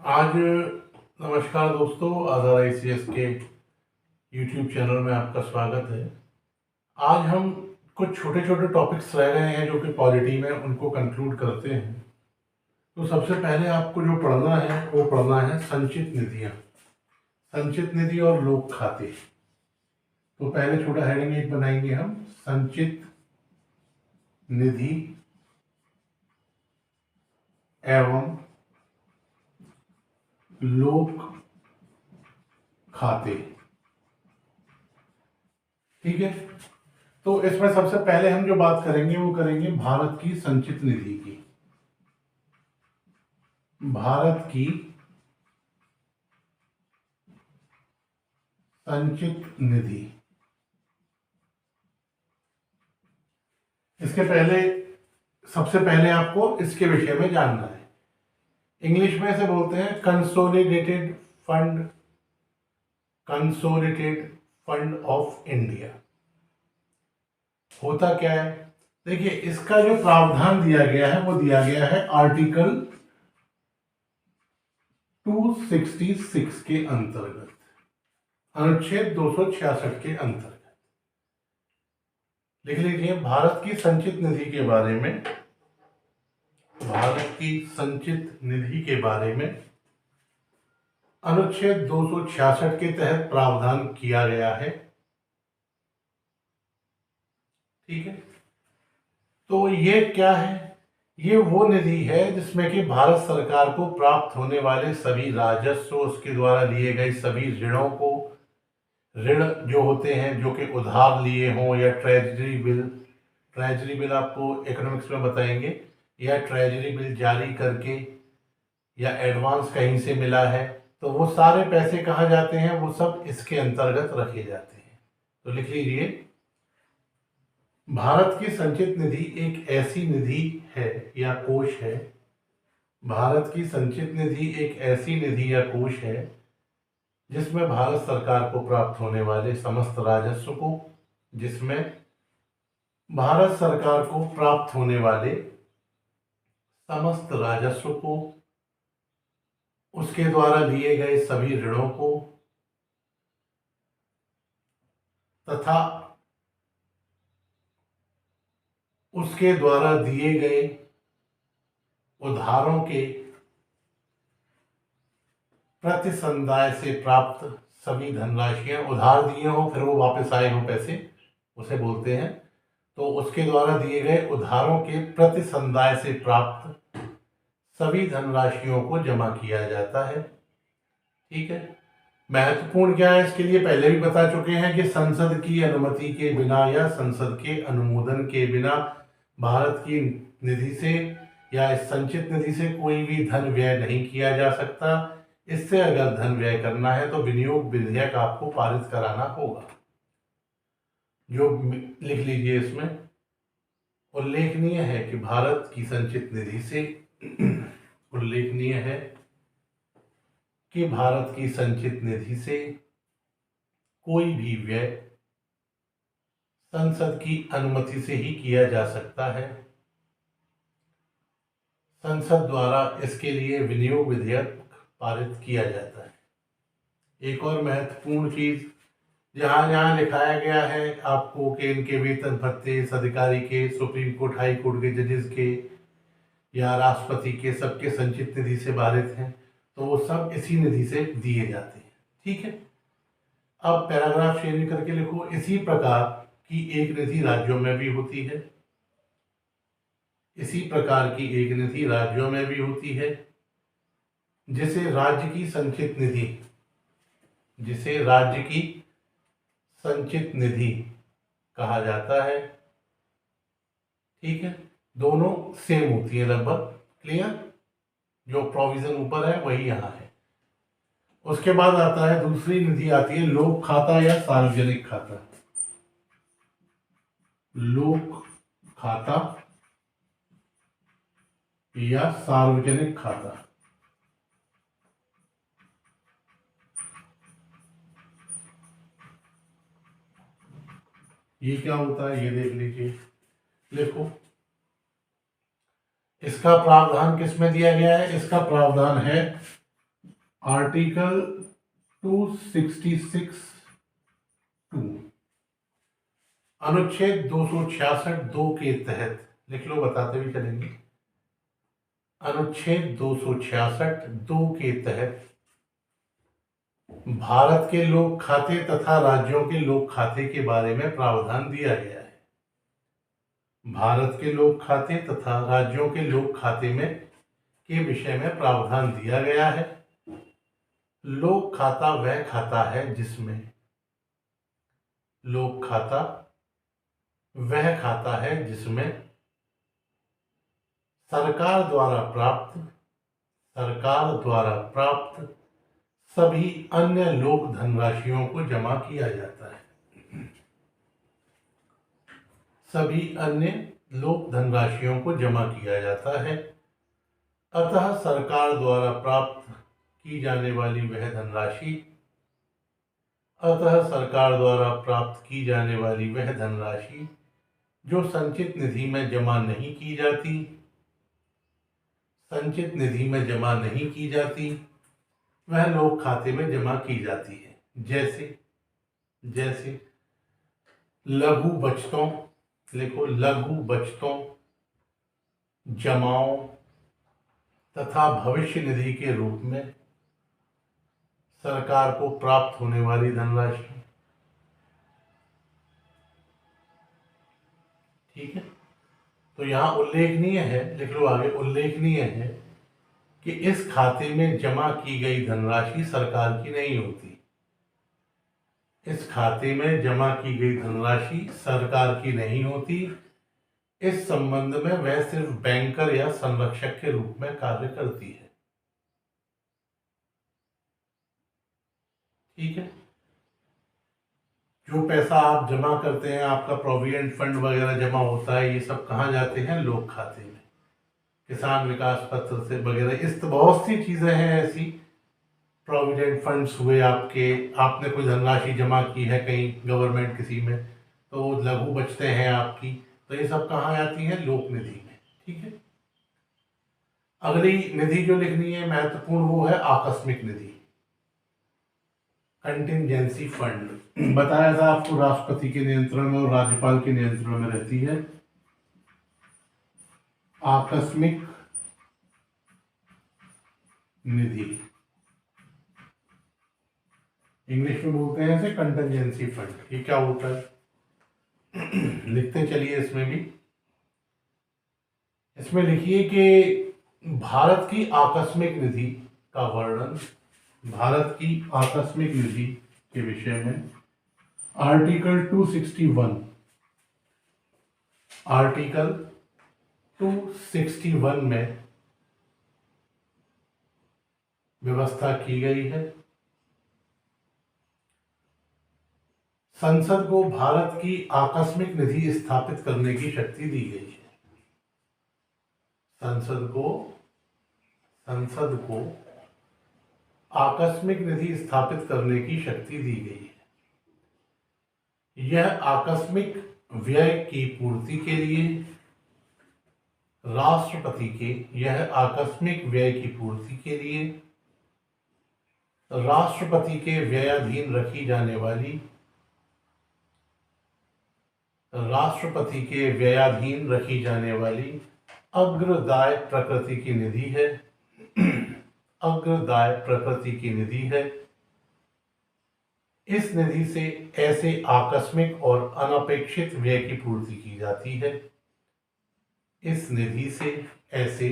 आज नमस्कार दोस्तों, आधार ICS के यूट्यूब चैनल में आपका स्वागत है। आज हम कुछ छोटे छोटे टॉपिक्स रह गए हैं जो कि पॉलिटी में, उनको कंक्लूड करते हैं। तो सबसे पहले आपको जो पढ़ना है वो पढ़ना है संचित निधियाँ, संचित निधि और लोक खाते। तो पहले छोटा हेडिंग एक बनाएंगे हम, संचित निधि एवं लोक खाते। ठीक है, तो इसमें सबसे पहले हम जो बात करेंगे वो करेंगे भारत की संचित निधि की। भारत की संचित निधि, इसके पहले सबसे पहले आपको इसके विषय में जानना है। इंग्लिश में इसे बोलते हैं consolidated fund, consolidated fund of India. होता क्या है, देखिए इसका जो प्रावधान दिया गया है वो दिया गया है आर्टिकल 266 के अंतर्गत, अनुच्छेद 266 के अंतर्गत। लिख लीजिए, भारत की संचित निधि के बारे में, भारत की संचित निधि के बारे में अनुच्छेद 266 के तहत प्रावधान किया गया है। ठीक है, तो ये क्या है, ये वो निधि है जिसमें कि भारत सरकार को प्राप्त होने वाले सभी राजस्व, उसके द्वारा लिए गए सभी ऋणों को, ऋण जो होते हैं जो कि उधार लिए हों या ट्रेजरी बिल, ट्रेजरी बिल आपको इकोनॉमिक्स में बताएंगे, या ट्रेजरी बिल जारी करके या एडवांस कहीं से मिला है, तो वो सारे पैसे कहाँ जाते हैं, वो सब इसके अंतर्गत रखे जाते हैं। तो लिख लीजिए, भारत की संचित निधि एक ऐसी निधि है या कोष है, भारत की संचित निधि एक ऐसी निधि या कोष है जिसमें भारत सरकार को प्राप्त होने वाले समस्त राजस्व को, जिसमें भारत सरकार को प्राप्त होने वाले समस्त राजस्व को, उसके द्वारा लिए गए सभी ऋणों को तथा उसके द्वारा दिए गए उधारों के प्रतिसंदाय से प्राप्त सभी धनराशियां, उधार दिए हों फिर वो वापस आए हों पैसे, उसे बोलते हैं। तो उसके द्वारा दिए गए उधारों के प्रतिसंदाय से प्राप्त सभी धनराशियों को जमा किया जाता है। ठीक है, महत्वपूर्ण क्या है इसके लिए पहले भी बता चुके हैं कि संसद की अनुमति के बिना या संसद के अनुमोदन के बिना भारत की निधि से या इस संचित निधि से कोई भी धन व्यय नहीं किया जा सकता। इससे अगर धन व्यय करना है तो विनियोग विधेयक आपको पारित कराना होगा। जो लिख लीजिए, इसमें उल्लेखनीय है कि भारत की संचित निधि से उल्लेखनीय है कि भारत की संचित निधि से कोई भी व्यय संसद की अनुमति से ही किया जा सकता है। संसद द्वारा इसके लिए विनियोग विधेयक पारित किया जाता है। एक और महत्वपूर्ण चीज, जहां जहां लिखाया गया है आपको कि इनके वेतन भत्ते इस अधिकारी के, सुप्रीम कोर्ट, हाई कोर्ट के जजेस के या राष्ट्रपति के, सबके संचित निधि से बाधित हैं, तो वो सब इसी निधि से दिए जाते हैं। ठीक है, अब पैराग्राफ चेंज करके लिखो, इसी प्रकार की एक निधि राज्यों में भी होती है, इसी प्रकार की एक निधि राज्यों में भी होती है, जिसे राज्य की संचित निधि, जिसे राज्य की संचित निधि कहा जाता है। ठीक है, दोनों सेम होती है लगभग, क्लियर, जो प्रोविजन ऊपर है वही यहाँ है। उसके बाद आता है दूसरी निधि, आती है लोक खाता या सार्वजनिक खाता। लोक खाता या सार्वजनिक खाता, ये क्या होता है ये देख लीजिए। देखो, इसका प्रावधान किस में दिया गया है, इसका प्रावधान है आर्टिकल 266(2) अनुच्छेद 266(2) के तहत, लिख लो बताते हुए चलेंगे। अनुच्छेद 266(2) के तहत भारत के लोक खाते तथा राज्यों के लोक खाते के बारे में प्रावधान दिया गया है। भारत के लोक खाते तथा राज्यों के लोक खाते में के विषय में प्रावधान दिया गया है। लोक खाता वह खाता है जिसमें लोक खाता वह खाता है जिसमें सरकार द्वारा प्राप्त सभी अन्य लोक धनराशियों को जमा किया जाता है। सभी अन्य लोक धनराशियों को जमा किया जाता है। अतः सरकार द्वारा प्राप्त की जाने वाली वह धनराशि जो संचित निधि में जमा नहीं की जाती वह लोक खाते में जमा की जाती है। जैसे लघु बचतों, लिखो लघु बचतों, जमाओं तथा भविष्य निधि के रूप में सरकार को प्राप्त होने वाली धनराशि। ठीक है, तो यहाँ उल्लेखनीय है, लिख लो आगे, उल्लेखनीय है कि इस खाते में जमा की गई धनराशि सरकार की नहीं होती। इस खाते में जमा की गई धनराशि सरकार की नहीं होती। इस संबंध में वह सिर्फ बैंकर या संरक्षक के रूप में कार्य करती है। ठीक है, जो पैसा आप जमा करते हैं, आपका प्रोविडेंट फंड वगैरह जमा होता है, ये सब कहाँ जाते हैं? लोक खाते में। किसान विकास पत्र से वगैरह, इस तो बहुत सी चीजें हैं ऐसी। प्रोविडेंट फंड्स हुए आपके, आपने कोई धनराशि जमा की है कहीं गवर्नमेंट किसी में, तो वो लघु बचते हैं आपकी, तो ये सब कहाँ आती हैं? लोक निधि में। ठीक है, अगली निधि जो लिखनी है महत्वपूर्ण, वो है आकस्मिक निधि, कंटिंजेंसी फंड। बताया था आपको, राष्ट्रपति के नियंत्रण में और राज्यपाल के नियंत्रण में रहती है। आकस्मिक निधि, इंग्लिश में बोलते हैं इसे कंटिंजेंसी फंड। ये क्या होता है? लिखते चलिए इसमें भी। इसमें लिखिए कि भारत की आकस्मिक निधि का वर्णन, भारत की आकस्मिक निधि के विषय में आर्टिकल 261 में व्यवस्था की गई है। संसद को भारत की आकस्मिक निधि स्थापित करने की शक्ति दी गई है। संसद को आकस्मिक निधि स्थापित करने की शक्ति दी गई है। यह आकस्मिक व्यय की पूर्ति के लिए राष्ट्रपति के व्ययाधीन रखी जाने वाली अग्रदाय प्रकृति की निधि है। इस निधि से ऐसे आकस्मिक और अनपेक्षित व्यय की पूर्ति की जाती है। इस निधि से ऐसे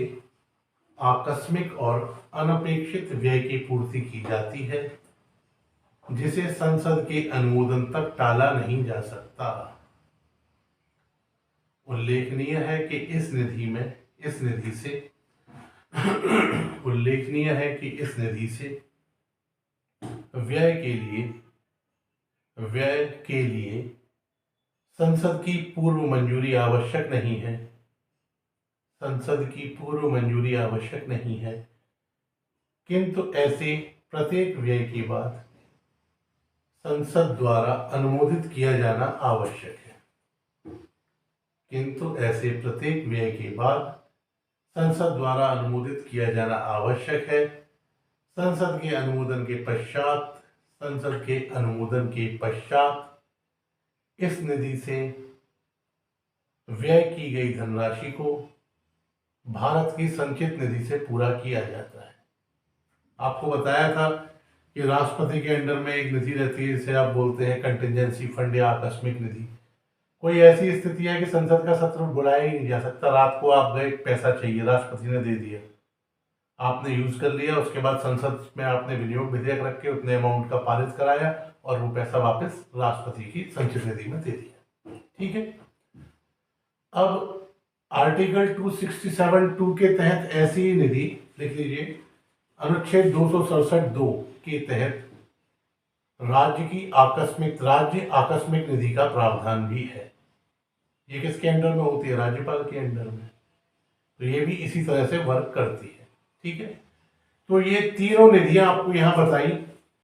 आकस्मिक और अनपेक्षित व्यय की पूर्ति की जाती है जिसे संसद के अनुमोदन तक टाला नहीं जा सकता। उल्लेखनीय है कि इस निधि से व्यय के लिए संसद की पूर्व मंजूरी आवश्यक नहीं है, किंतु ऐसे प्रत्येक व्यय के बाद संसद द्वारा अनुमोदित किया जाना आवश्यक है। संसद के अनुमोदन के पश्चात इस निधि से व्यय की गई धनराशि को भारत की संचित निधि से पूरा किया जाता है। आपको बताया था कि राष्ट्रपति के अंडर में एक निधि रहती है जिसे आप बोलते हैं कंटिजेंसी फंड या आकस्मिक निधि। कोई ऐसी स्थिति है कि संसद का सत्र बुलाया ही नहीं जा सकता, रात को आप गए, पैसा चाहिए, राष्ट्रपति ने दे दिया, आपने यूज कर लिया, उसके बाद संसद में आपने विनियोग विधेयक रख के उतने अमाउंट का पारित कराया और वो पैसा वापस राष्ट्रपति की संचित निधि में दे दिया। ठीक है। अब आर्टिकल 267(2) के तहत ऐसी निधि, लिख लीजिए, अनुच्छेद 267(2) के तहत राज्य आकस्मिक निधि का प्रावधान भी है। ये किसके अंडर में होती है? राज्यपाल के अंडर में। तो ये भी इसी तरह से वर्क करती है। ठीक है। तो ये तीनों निधियां आपको यहां बताई